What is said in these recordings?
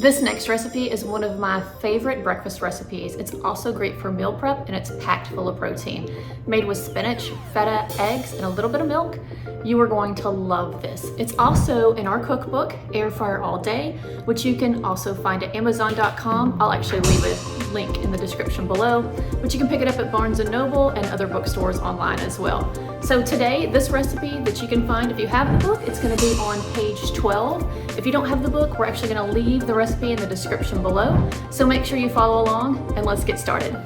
This next recipe is one of my favorite breakfast recipes. It's also great for meal prep and it's packed full of protein. Made with spinach, feta, eggs, and a little bit of milk. You are going to love this. It's also in our cookbook, Air Fryer All Day, which you can also find at Amazon.com. I'll actually leave a link in the description below, but you can pick it up at Barnes & Noble and other bookstores online as well. So today, this recipe that you can find if you have the book, it's gonna be on page 12. If you don't have the book, we're actually gonna leave the recipe in the description below. So make sure you follow along and let's get started.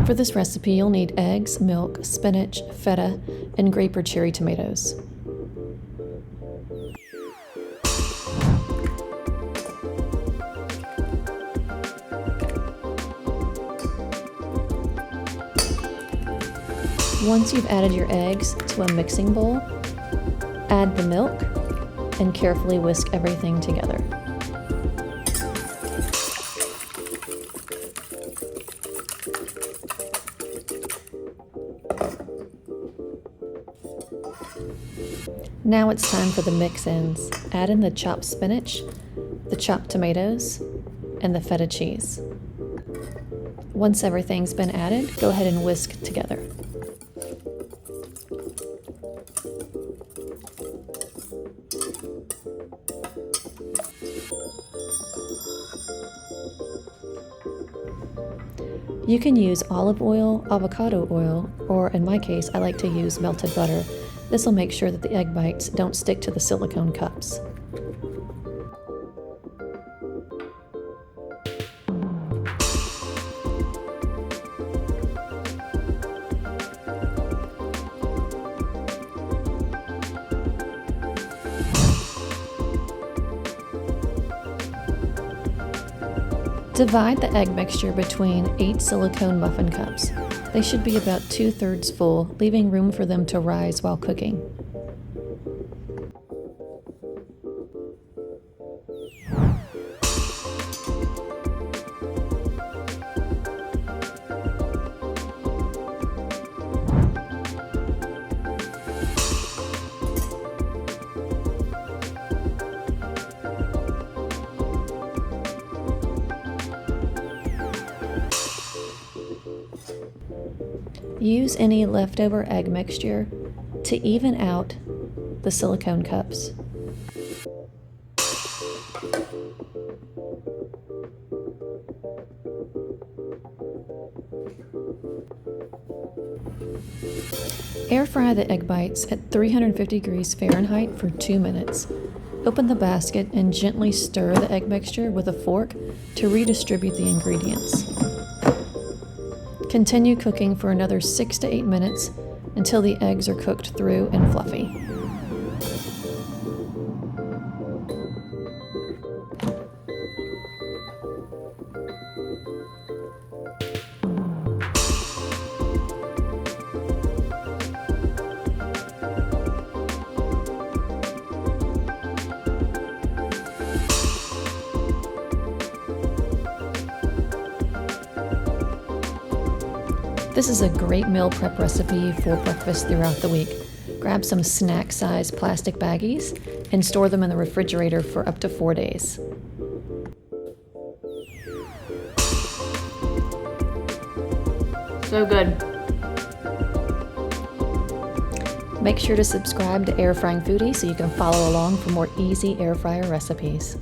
For this recipe, you'll need eggs, milk, spinach, feta, and grape or cherry tomatoes. Once you've added your eggs to a mixing bowl, add the milk and carefully whisk everything together. Now it's time for the mix-ins. Add in the chopped spinach, the chopped tomatoes, and the feta cheese. Once everything's been added, go ahead and whisk together. You can use olive oil, avocado oil, or in my case, I like to use melted butter. This will make sure that the egg bites don't stick to the silicone cups. Divide the egg mixture between 8 silicone muffin cups. They should be about 2/3 full, leaving room for them to rise while cooking. Use any leftover egg mixture to even out the silicone cups. Air fry the egg bites at 350 degrees Fahrenheit for 2 minutes. Open the basket and gently stir the egg mixture with a fork to redistribute the ingredients. Continue cooking for another 6 to 8 minutes until the eggs are cooked through and fluffy. This is a great meal prep recipe for breakfast throughout the week. Grab some snack-sized plastic baggies and store them in the refrigerator for up to 4 days. So good. Make sure to subscribe to Airfrying Foodie so you can follow along for more easy air fryer recipes.